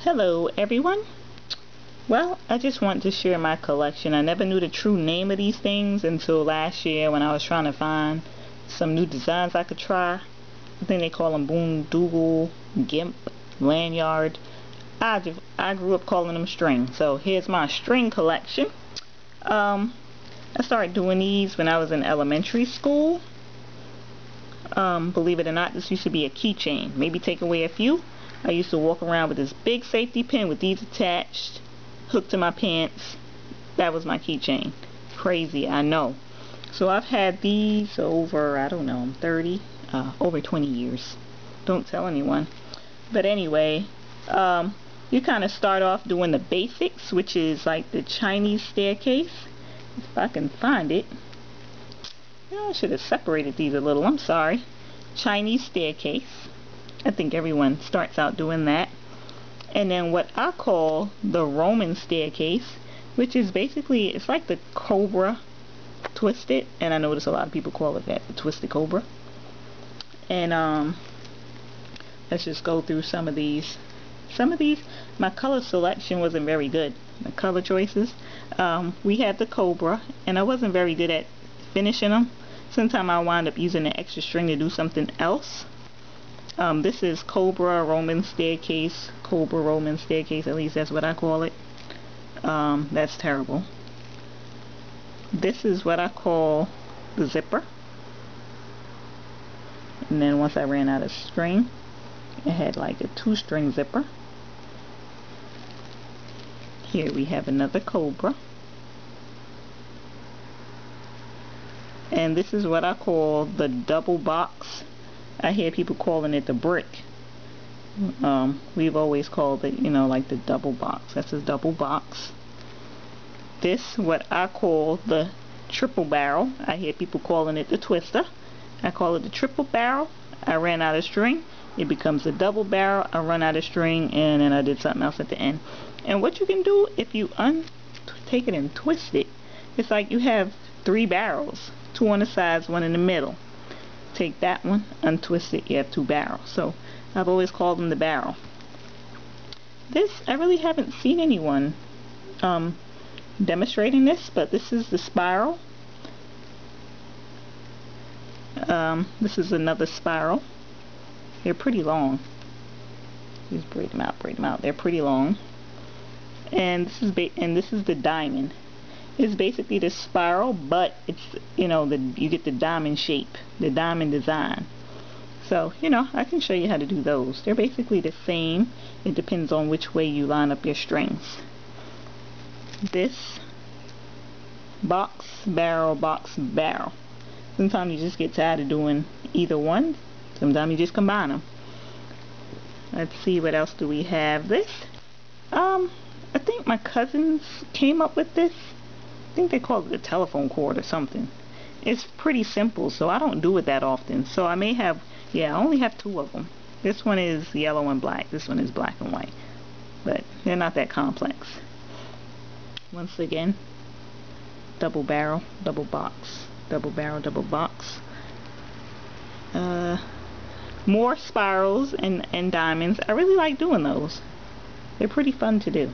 Hello everyone. Well, I just want to share my collection. I never knew the true name of these things until last year when I was trying to find some new designs I could try. I think they call them boondoggle, gimp, lanyard. I grew up calling them string. So here's my string collection. I started doing these when I was in elementary school. Believe it or not, this used to be a keychain. Maybe take away a few. I used to walk around with this big safety pin with these attached, hooked to my pants. That was my keychain. Crazy, I know. So I've had these over, I don't know, I'm 30, over 20 years. Don't tell anyone. But anyway, you kind of start off doing the basics, which is like the Chinese staircase. If I can find it. I should have separated these a little, I'm sorry. Chinese staircase. I think everyone starts out doing that. And then what I call the Roman staircase, which is basically, it's like the cobra twisted, and I notice a lot of people call it that, the twisted cobra. And let's just go through some of these. My color selection wasn't very good. The color choices. We had the cobra, and I wasn't very good at finishing them. Sometimes I wind up using the extra string to do something else. This is Cobra Roman staircase. Cobra Roman staircase, at least that's what I call it. That's terrible. This is what I call the zipper. And then once I ran out of string, it had like a 2-string zipper. Here we have another cobra. And this is what I call the double box. I hear people calling it the brick. We've always called it, like the double box. That's a double box. This, what I call the triple barrel. I hear people calling it the twister. I call it the triple barrel. I ran out of string. It becomes a double barrel. I run out of string, and then I did something else at the end. And what you can do if you take it and twist it, it's like you have 3 barrels. 2 on the sides, 1 in the middle. Take that one, untwist it, you have 2 barrels. So I've always called them the barrel. This, I really haven't seen anyone demonstrating this, but this is the spiral. This is another spiral. They're pretty long. Just braid them out. They're pretty long. And this is the diamond. It's basically the spiral, but it's, you get the diamond shape, the diamond design. So, I can show you how to do those. They're basically the same. It depends on which way you line up your strings. This box, barrel, box, barrel. Sometimes you just get tired of doing either one. Sometimes you just combine them. Let's see, what else do we have? This. I think my cousins came up with this. I think they call it the telephone cord or something. It's pretty simple, so I don't do it that often. So I may have, I only have 2 of them. This one is yellow and black. This one is black and white. But they're not that complex. Once again, double barrel, double box. Double barrel, double box. More spirals and diamonds. I really like doing those. They're pretty fun to do.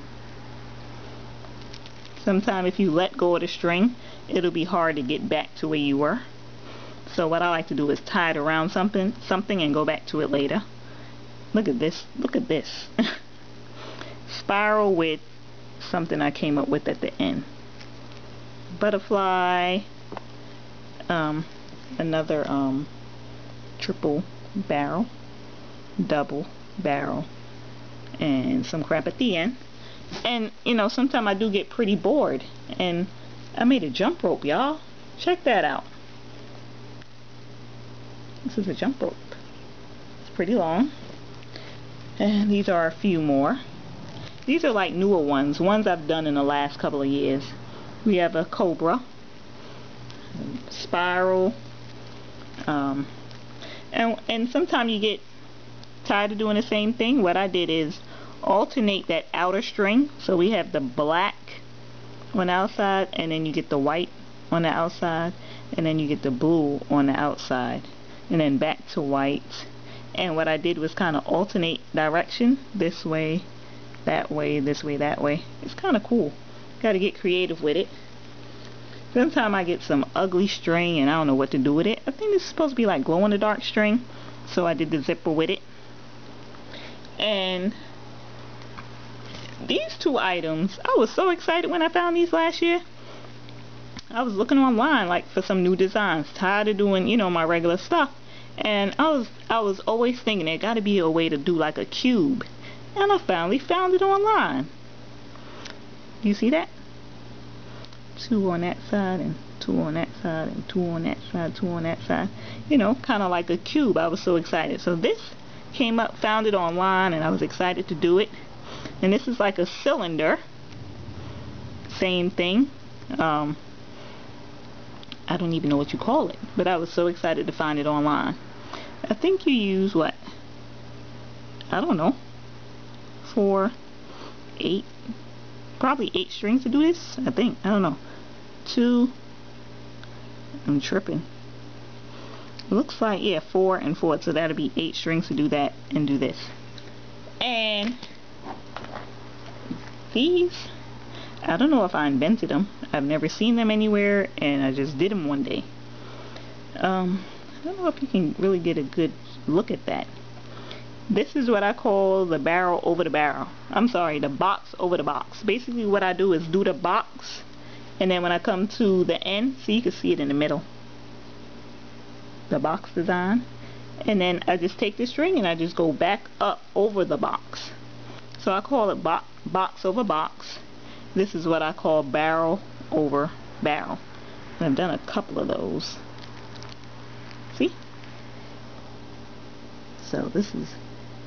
Sometimes if you let go of the string, it'll be hard to get back to where you were. So what I like to do is tie it around something and go back to it later. Look at this. Look at this. Spiral with something I came up with at the end. Butterfly. Another triple barrel, double barrel, and some crap at the end. And sometimes I do get pretty bored, and I made a jump rope, y'all. Check that out. This is a jump rope. It's pretty long, and these are a few more. These are like newer ones I've done in the last couple of years. We have a cobra, spiral, and sometimes you get tired of doing the same thing. What I did is alternate that outer string. So we have the black on the outside, and then you get the white on the outside, and then you get the blue on the outside, and then back to white. And what I did was kind of alternate direction, this way that way, this way, that way. It's kind of cool. Got to get creative with it. Sometimes I get some ugly string and I don't know what to do with it. I think this is supposed to be like glow in the dark string, so I did the zipper with it. And these two items, I was so excited when I found these last year. I was looking online like for some new designs, tired of doing, you know, my regular stuff. And I was always thinking there got to be a way to do like a cube. And I finally found it online. Do you see that? 2 on that side and 2 on that side and 2 on that side, 2 on that side. You know, kind of like a cube. I was so excited. So this came up, found it online, and I was excited to do it. And this is like a cylinder. Same thing. I don't even know what you call it, but I was so excited to find it online. I think you use what? I don't know. 4, 8, probably 8 strings to do this. I think. I don't know. 2. I'm tripping. Looks like, yeah, 4 and 4. So that'll be 8 strings to do that and do this. And these, I don't know if I invented them. I've never seen them anywhere, and I just did them one day. I don't know if you can really get a good look at that. This is what I call the barrel over the barrel. I'm sorry, the box over the box. Basically what I do is do the box, and then when I come to the end, see, you can see it in the middle, the box design, and then I just take the string and I just go back up over the box. So I call it box over box. This is what I call barrel over barrel. And I've done a couple of those. See? So this is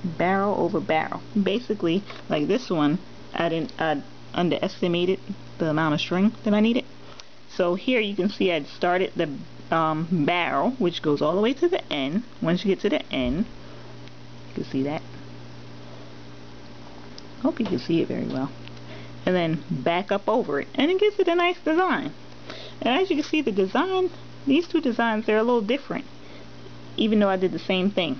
barrel over barrel. Basically, like this one, I underestimated the amount of string that I needed. So here you can see I started the barrel, which goes all the way to the end. Once you get to the end, you can see that. Hope you can see it very well. And then back up over it, and it gives it a nice design. And as you can see, the design, these two designs, they're a little different, even though I did the same thing.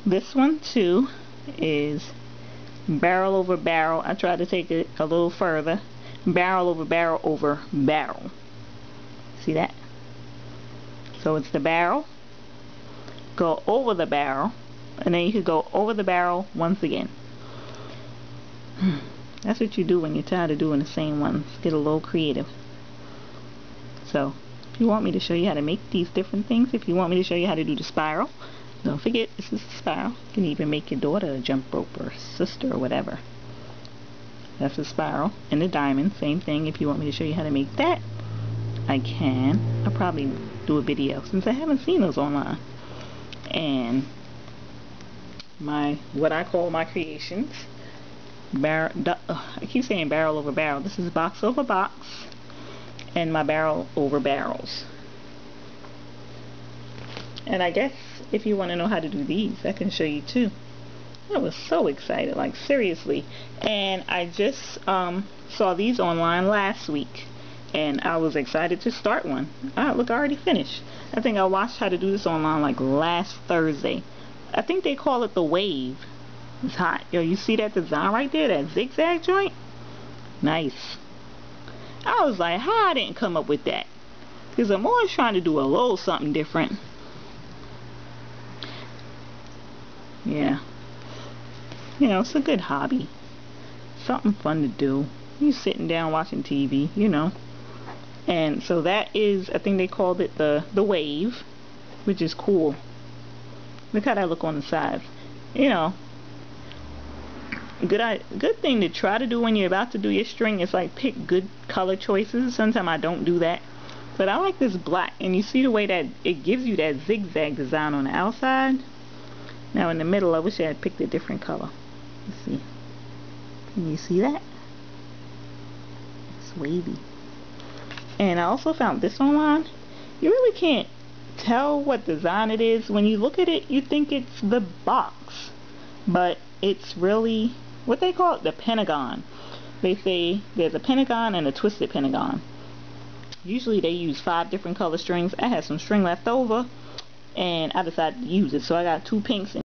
This one too is barrel over barrel. I tried to take it a little further. Barrel over barrel over barrel. See that? So it's the barrel, go over the barrel, and then you could go over the barrel once again. That's what you do when you're tired of doing the same ones. Get a little creative. So, if you want me to show you how to make these different things, if you want me to show you how to do the spiral, don't forget this is a spiral. You can even make your daughter a jump rope, or sister, or whatever. That's a spiral. And the diamond, same thing. If you want me to show you how to make that, I can. I'll probably do a video since I haven't seen those online. And what I call my creations. I keep saying barrel over barrel. This is box over box, and my barrel over barrels. And I guess if you want to know how to do these, I can show you too. I was so excited, like seriously. And I just saw these online last week, and I was excited to start one. Look, I already finished. I think I watched how to do this online like last Thursday. I think they call it the wave. It's hot. Yo, you see that design right there? That zigzag joint? Nice. I was like, how I didn't come up with that? Because I'm always trying to do a little something different. Yeah. You know, it's a good hobby. Something fun to do. You sitting down watching TV, you know. And so that is, I think they called it the wave, which is cool. Look how that look on the side. You know, good thing to try to do when you're about to do your string is like pick good color choices. Sometimes I don't do that, but I like this black, and you see the way that it gives you that zigzag design on the outside. Now in the middle, I wish I had picked a different color. Let's see. Can you see that? It's wavy. And I also found this online. You really can't tell what design it is. When you look at it, you think it's the box, but it's really what they call it, the pentagon. They say there's a pentagon and a twisted pentagon. Usually they use 5 different color strings. I had some string left over, and I decided to use it, so I got 2 pinks and